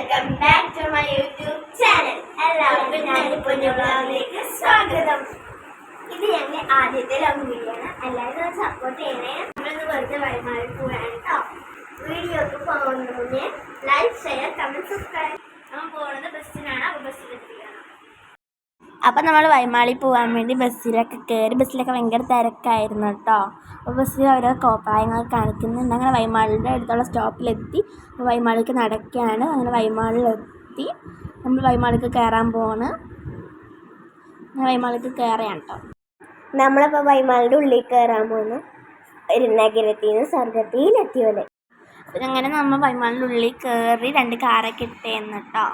Welcome back to my YouTube channel. എല്ലാവർക്കും ഞാനിപ്പോൾ വ്ലോഗിലേക്ക് സ്വാഗതം. ഇത് ഞങ്ങളുടെ ആദ്യത്തെ ലോങ് വീഡിയോ ആണ്. എല്ലാവരും സപ്പോർട്ട് ചെയ്യണേ. നമ്മളിന്ന് വെറുതെ വൈമാറി പോവാണ് കേട്ടോ. വീഡിയോക്ക് പോകുന്നതിന് ലൈക്ക്, ഷെയർ, കമന്റ്, സബ്സ്ക്രൈബ്. നമ്മൾ പോകുന്നത് ബസ്സിനാണ്. അപ്പോൾ ബസ്സിലെത്തിയാണ്. അപ്പം നമ്മൾ വൈമാളി പോകാൻ വേണ്ടി ബസ്സിലൊക്കെ കയറി. ബസ്സിലൊക്കെ ഭയങ്കര തിരക്കായിരുന്നു കേട്ടോ. അപ്പോൾ ബസ്സിൽ ഓരോ കോപ്രായങ്ങൾ കാണിക്കുന്നുണ്ട്. അങ്ങനെ വൈമാളിയുടെ അടുത്തുള്ള സ്റ്റോപ്പിലെത്തി. വൈമാളിക്ക് നടക്കുകയാണ്. അങ്ങനെ വൈമാളിലെത്തി. നമ്മൾ വൈമാളിക്ക് കയറാൻ പോവാണ്. വൈമാളിക്ക് കയറുകയാണ് കേട്ടോ. നമ്മളിപ്പോൾ വൈമാളിയുടെ ഉള്ളിൽ കയറാൻ പോകുന്നു. ഒരു നഗരത്തിൽ നിന്ന് സ്വർഗത്തിലെത്തിയ പോലെ. അങ്ങനെ നമ്മൾ വൈമാളിൻ്റെ ഉള്ളിൽ കയറി 2 കാറൊക്കെ ഇട്ടേന്ന് കേട്ടോ.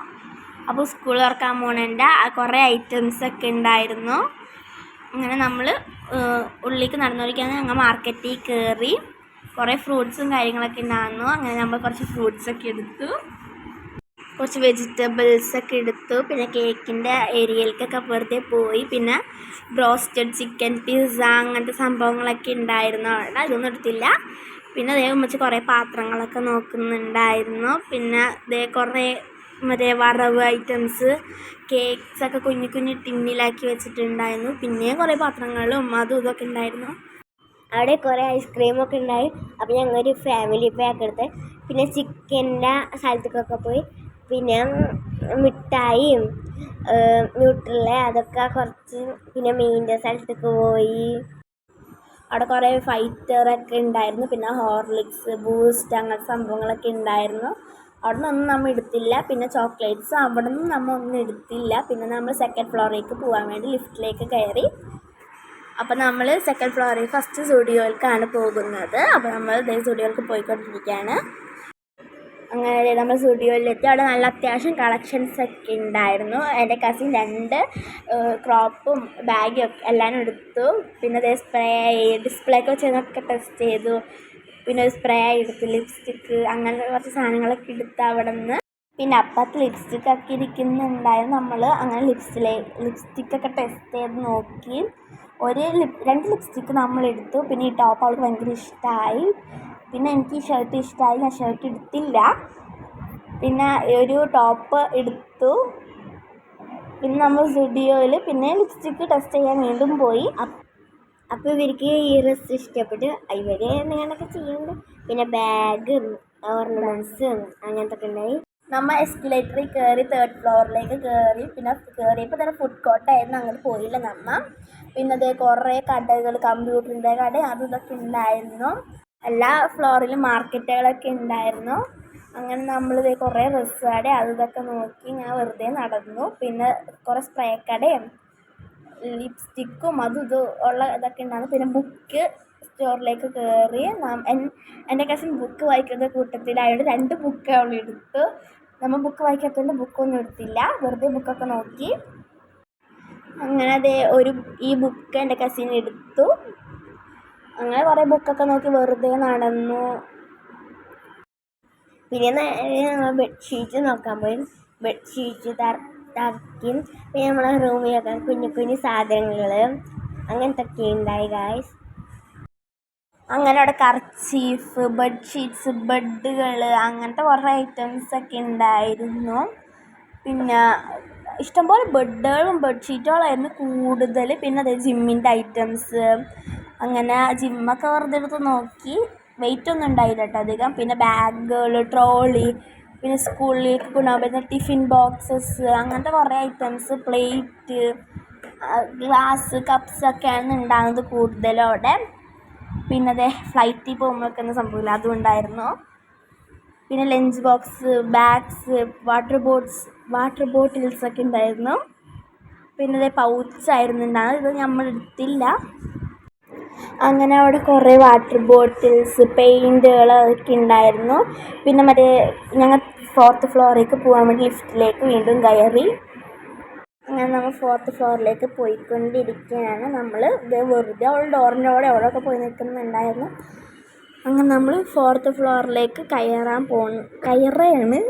അപ്പോൾ സ്കൂൾ തുറക്കാൻ പോകുന്നതിൻ്റെ കുറേ ഐറ്റംസൊക്കെ ഉണ്ടായിരുന്നു. അങ്ങനെ നമ്മൾ ഉള്ളിലേക്ക് നടന്നുകൊണ്ടിരിക്കുകയാണ്. ഞങ്ങൾ മാർക്കറ്റിൽ കയറി. കുറേ ഫ്രൂട്ട്സും കാര്യങ്ങളൊക്കെ ഉണ്ടായിരുന്നു. അങ്ങനെ നമ്മൾ കുറച്ച് ഫ്രൂട്ട്സൊക്കെ എടുത്തു, കുറച്ച് വെജിറ്റബിൾസൊക്കെ എടുത്തു. പിന്നെ കേക്കിൻ്റെ ഏരിയയിലേക്കൊക്കെ വെറുതെ പോയി. പിന്നെ ബ്രോസ്റ്റഡ് ചിക്കൻ, പിസ്സ അങ്ങനത്തെ സംഭവങ്ങളൊക്കെ ഉണ്ടായിരുന്നു. അവിടെ അതൊന്നും എടുത്തില്ല. പിന്നെ അതേ വെച്ച് കുറേ പാത്രങ്ങളൊക്കെ നോക്കുന്നുണ്ടായിരുന്നു. പിന്നെ അതേ കുറേ മറ്റേ വറവ് ഐറ്റംസ്, കേക്ക്സൊക്കെ കുഞ്ഞു കുഞ്ഞു ടിന്നിലാക്കി വെച്ചിട്ടുണ്ടായിരുന്നു. പിന്നെയും കുറേ പാത്രങ്ങളും അതും ഇതൊക്കെ ഉണ്ടായിരുന്നു. അവിടെ കുറേ ഐസ്ക്രീമൊക്കെ ഉണ്ടായി. അപ്പോൾ ഞങ്ങളൊരു ഫാമിലി പാക്ക് എടുത്ത്. പിന്നെ ചിക്കൻ്റെ സ്ഥലത്തേക്കൊക്കെ പോയി. പിന്നെ മിഠായിയും ന്യൂട്രല്ല അതൊക്കെ കുറച്ച്. പിന്നെ മീനിൻ്റെ സ്ഥലത്തേക്ക് പോയി. അവിടെ കുറേ ഫൈറ്ററൊക്കെ ഉണ്ടായിരുന്നു. പിന്നെ ഹോർലിക്സ്, ബൂസ്റ്റ് അങ്ങനത്തെ സംഭവങ്ങളൊക്കെ ഉണ്ടായിരുന്നു. അവിടെ നിന്നൊന്നും നമ്മൾ എടുത്തില്ല. പിന്നെ ചോക്ലേറ്റ്സ് അവിടെ നിന്നും നമ്മൾ ഒന്നും എടുത്തില്ല. പിന്നെ നമ്മൾ സെക്കൻഡ് ഫ്ലോറിലേക്ക് പോകാൻ വേണ്ടി ലിഫ്റ്റിലേക്ക് കയറി. അപ്പോൾ നമ്മൾ സെക്കൻഡ് ഫ്ലോറിൽ ഫസ്റ്റ് സ്റ്റുഡിയോയിലേക്കാണ് പോകുന്നത്. അപ്പോൾ നമ്മൾ ഇതേ സ്റ്റുഡിയോയിലേക്ക് പോയിക്കൊണ്ടിരിക്കുകയാണ്. അങ്ങനെ നമ്മൾ സ്റ്റുഡിയോയിലെത്തി. അവിടെ നല്ല അത്യാവശ്യം കളക്ഷൻസൊക്കെ ഉണ്ടായിരുന്നു. എൻ്റെ കസിൻ 2 ക്രോപ്പും ബാഗും ഒക്കെ എല്ലാവരും എടുത്തു. പിന്നെ അതേ ഡിസ്പ്ലേക്ക് വെച്ചതൊക്കെ ടെസ്റ്റ് ചെയ്തു. പിന്നെ ഒരു സ്പ്രേ എടുത്ത്, ലിപ്സ്റ്റിക്ക് അങ്ങനത്തെ കുറച്ച് സാധനങ്ങളൊക്കെ എടുത്ത് അവിടെ നിന്ന്. പിന്നെ അപ്പുറത്ത് ലിപ്സ്റ്റിക്കൊക്കെ ഇരിക്കുന്നുണ്ടായിരുന്നു. നമ്മൾ അങ്ങനെ ലിപ്സ്റ്റിക്കൊക്കെ ടെസ്റ്റ് ചെയ്ത് നോക്കി. 2 ലിപ്സ്റ്റിക്ക് നമ്മളെടുത്തു. പിന്നെ ഈ ടോപ്പ് അവൾക്ക് ഭയങ്കര ഇഷ്ടമായി. പിന്നെ എനിക്ക് ഈ ഷർട്ട് ഇഷ്ടമായി. ഞാൻ ഷർട്ട് എടുത്തില്ല. പിന്നെ ഒരു ടോപ്പ് എടുത്തു. പിന്നെ നമ്മൾ സ്റ്റുഡിയോയിൽ പിന്നെ ലിപ്സ്റ്റിക്ക് ടെസ്റ്റ് ചെയ്യാൻ വീണ്ടും പോയി. അപ്പോൾ ഇവർക്ക് ഈ ഡ്രസ്സ് ഇഷ്ടപ്പെട്ട് ഇവർ എന്തെങ്കിലുമൊക്കെ ചെയ്യുന്നുണ്ട്. പിന്നെ ബാഗും ഓർണമെൻറ്റ്സും അങ്ങനത്തെ ഒക്കെ ഉണ്ടായി. നമ്മൾ എസ്കലേറ്ററിൽ കയറി 3rd ഫ്ലോറിലേക്ക് കയറി. പിന്നെ കയറിയപ്പോൾ തന്നെ ഫുഡ് കോർട്ടായിരുന്നു. അങ്ങോട്ട് പോയില്ല നമ്മൾ. പിന്നെ അതേ കുറേ കടകൾ, കമ്പ്യൂട്ടറിൻ്റെ കട അതും ഇതൊക്കെ ഉണ്ടായിരുന്നു. എല്ലാ ഫ്ലോറിലും മാർക്കറ്റുകളൊക്കെ ഉണ്ടായിരുന്നു. അങ്ങനെ നമ്മളിതേ കുറേ ഡ്രസ്സ് കട അതും ഇതൊക്കെ നോക്കി ഞാൻ വെറുതെ നടന്നു. പിന്നെ കുറേ സ്പ്രേ കടയും ലിപ്സ്റ്റിക്കും അതും ഇതും ഉള്ള ഇതൊക്കെ ഉണ്ടായിരുന്നു. പിന്നെ ബുക്ക് സ്റ്റോറിലേക്ക് കയറി. എൻ്റെ കസിൻ ബുക്ക് വായിക്കുന്ന കൂട്ടത്തിലായതുകൊണ്ട് 2 ബുക്ക് അവൾ എടുത്തു. നമ്മൾ ബുക്ക് വായിക്കാത്തതുകൊണ്ട് ബുക്കൊന്നും എടുത്തില്ല. വെറുതെ ബുക്കൊക്കെ നോക്കി. അങ്ങനെ അതേ ഈ ബുക്ക് എൻ്റെ കസിൻ എടുത്തു. അങ്ങനെ കുറേ ബുക്കൊക്കെ നോക്കി വെറുതെ നടന്നു. പിന്നെ നമ്മൾ ബെഡ്ഷീറ്റ് നോക്കാൻ പോയി. ബെഡ്ഷീറ്റ് ടർക്കിയും പിന്നെ നമ്മളെ റൂമിലൊക്കെ കുഞ്ഞു കുഞ്ഞു സാധനങ്ങൾ അങ്ങനത്തെ ഒക്കെ ഉണ്ടായി ഗായ്സ്. അങ്ങനെ അവിടെ കർച്ചീഫ്, ബെഡ്ഷീറ്റ്സ്, ബെഡുകൾ അങ്ങനത്തെ കുറേ ഐറ്റംസൊക്കെ ഉണ്ടായിരുന്നു. പിന്നെ ഇഷ്ടംപോലെ ബെഡുകളും ബെഡ്ഷീറ്റുകളായിരുന്നു കൂടുതൽ. പിന്നെ അതേ ജിമ്മിൻ്റെ ഐറ്റംസ് അങ്ങനെ ജിമ്മൊക്കെ വെറുതെ എടുത്ത് നോക്കി. വെയിറ്റ് ഒന്നും ഉണ്ടായില്ല കേട്ടോ അധികം. പിന്നെ ബാഗുകൾ, ട്രോളി, പിന്നെ സ്കൂളിലേക്ക് കൊണ്ടുപോകാൻ പറ്റുന്ന ടിഫിൻ ബോക്സസ് അങ്ങനത്തെ കുറേ ഐറ്റംസ്, പ്ലേറ്റ്, ഗ്ലാസ്, കപ്സൊക്കെയാണ് ഉണ്ടാകുന്നത് കൂടുതലും അവിടെ. പിന്നെ അതേ ഫ്ലൈറ്റിൽ പോകുമ്പോൾ വെക്കുന്ന സംഭവമില്ല അതും ഉണ്ടായിരുന്നു. പിന്നെ ലഞ്ച് ബോക്സ്, ബാഗ്സ്, വാട്ടർ ബോട്ടിൽസൊക്കെ ഉണ്ടായിരുന്നു. പിന്നെ അതേ പൗച്ചായിരുന്നു ഉണ്ടാകുന്നത്. ഇത് നമ്മൾ എടുത്തില്ല. അങ്ങനെ അവിടെ കുറേ വാട്ടർ ബോട്ടിൽസ്, പെയിൻറ്റുകൾ അതൊക്കെ ഉണ്ടായിരുന്നു. പിന്നെ മറ്റേ ഞങ്ങൾ 4th ഫ്ലോറിലേക്ക് പോകാൻ വേണ്ടി ലിഫ്റ്റിലേക്ക് വീണ്ടും കയറി. അങ്ങനെ നമ്മൾ 4th ഫ്ലോറിലേക്ക് പോയിക്കൊണ്ടിരിക്കുകയാണ്. നമ്മൾ ഇത് വെറുതെ അവൾ ഡോറിൻ്റെ അവിടെയൊക്കെ പോയി നിൽക്കുന്നുണ്ടായിരുന്നു. അങ്ങനെ നമ്മൾ 4th ഫ്ലോറിലേക്ക് കയറുകയാണ്.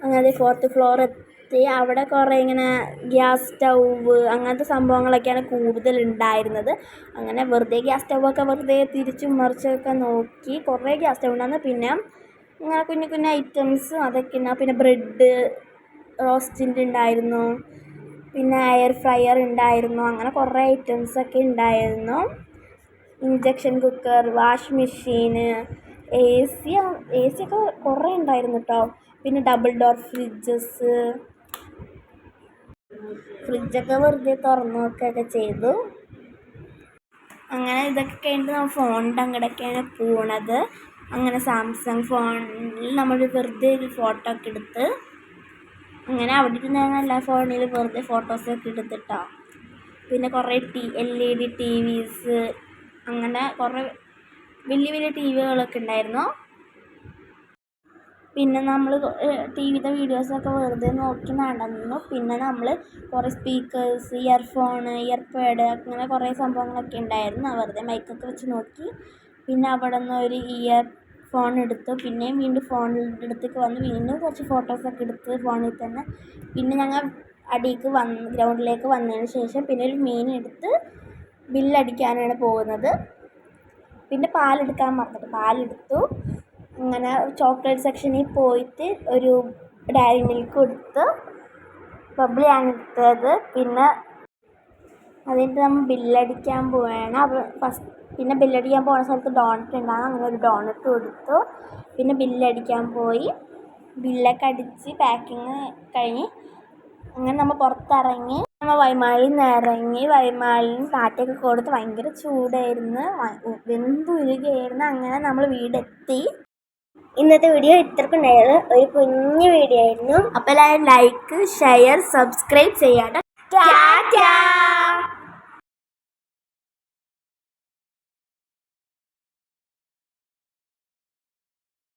അങ്ങനെ 4th ഫ്ലോർ എത്തി. അവിടെ കുറേ ഇങ്ങനെ ഗ്യാസ് സ്റ്റൗവ് അങ്ങനത്തെ സംഭവങ്ങളൊക്കെയാണ് കൂടുതലുണ്ടായിരുന്നത്. അങ്ങനെ വെറുതെ ഗ്യാസ് സ്റ്റൗവൊക്കെ വെറുതെ തിരിച്ചും മറിച്ചൊക്കെ നോക്കി. കുറേ ഗ്യാസ് സ്റ്റൗവ് ഉണ്ടായിരുന്നു. പിന്നെ അങ്ങനെ കുഞ്ഞു കുഞ്ഞു ഐറ്റംസ് അതൊക്കെ ഉണ്ടാവും. പിന്നെ ബ്രെഡ് റോസ്റ്റിൻ്റെ ഉണ്ടായിരുന്നു, പിന്നെ എയർ ഫ്രയർ ഉണ്ടായിരുന്നു. അങ്ങനെ കുറേ ഐറ്റംസൊക്കെ ഉണ്ടായിരുന്നു. Induction cooker, wash machine, A C ഒക്കെ കുറേ ഉണ്ടായിരുന്നു കേട്ടോ. പിന്നെ ഡബിൾ ഡോർ ഫ്രിഡ്ജൊക്കെ വെറുതെ തുറന്നു നോക്കുകയൊക്കെ ചെയ്തു. അങ്ങനെ ഇതൊക്കെ കഴിഞ്ഞിട്ട് നമ്മൾ ഫോണിൻ്റെ അങ്ങോട്ടൊക്കെയാണ് പോണത്. അങ്ങനെ സാംസങ് ഫോണിൽ നമ്മൾ വെറുതെ ഒരു ഫോട്ടോ ഒക്കെ എടുത്ത് അങ്ങനെ അവിടെ ഇരുന്നാണ് എല്ലാ ഫോണിലും വെറുതെ ഫോട്ടോസൊക്കെ എടുത്തിട്ടോ. പിന്നെ കുറേ LED TVs, അങ്ങനെ കുറേ വലിയ വലിയ TVകളൊക്കെ ഉണ്ടായിരുന്നു. പിന്നെ നമ്മൾ TVയുടെ വീഡിയോസൊക്കെ വെറുതെ നോക്കി നടന്നു. പിന്നെ നമ്മൾ കുറേ സ്പീക്കേഴ്സ്, ഇയർപാഡ് അങ്ങനെ കുറേ സംഭവങ്ങളൊക്കെ ഉണ്ടായിരുന്നു. വെറുതെ മൈക്കൊക്കെ വെച്ച് നോക്കി. പിന്നെ അവിടെ നിന്ന് ഒരു ഇയർ ഫോൺ എടുത്തു. പിന്നെയും വീണ്ടും ഫോണിൻ്റെ അടുത്തേക്ക് വന്ന് വീണ്ടും കുറച്ച് ഫോട്ടോസൊക്കെ എടുത്ത് ഫോണിൽ തന്നെ. പിന്നെ ഞങ്ങൾ ഗ്രൗണ്ടിലേക്ക് വന്നതിന് ശേഷം പിന്നെ ഒരു മീൻ എടുത്ത് ബില്ലടിക്കാനാണ് പോകുന്നത്. പിന്നെ പാലെടുക്കാൻ മറന്നിട്ട് പാലെടുത്തു. അങ്ങനെ ചോക്ലേറ്റ് സെക്ഷനിൽ പോയിട്ട് ഒരു ഡയറി മിൽക്ക് എടുത്ത് ബബ്ലിയാണ് എടുത്തത്. പിന്നെ അതിൻ്റെ നമ്മൾ ബില്ലടിക്കാൻ പോവുകയാണ്. പിന്നെ ബില്ലടിക്കാൻ പോകുന്ന സ്ഥലത്ത് ഡോണറ്റ് ഉണ്ടാകും. അങ്ങനെ ഒരു ഡോണറ്റ് കൊടുത്തു. പിന്നെ ബില്ലടിക്കാൻ പോയി. ബില്ലൊക്കെ അടിച്ച് പാക്കിങ് കഴിഞ്ഞ് അങ്ങനെ നമ്മൾ പുറത്തിറങ്ങി. നമ്മൾ വൈമാലിയിൽ നിന്ന് ഇറങ്ങി. വൈമാലിയിൽ കാറ്റൊക്കെ കൊടുത്ത് ഭയങ്കര ചൂടായിരുന്നു, വെന്തുരുകയായിരുന്നു. അങ്ങനെ നമ്മൾ വീടെത്തി. ഇന്നത്തെ വീഡിയോ ഇത്രക്കുണ്ടായത് ഒരു കുഞ്ഞു വീഡിയോ ആയിരുന്നു. അപ്പോൾ എല്ലാവരും ലൈക്ക്, ഷെയർ, സബ്സ്ക്രൈബ് ചെയ്യാം. ടാറ്റാ.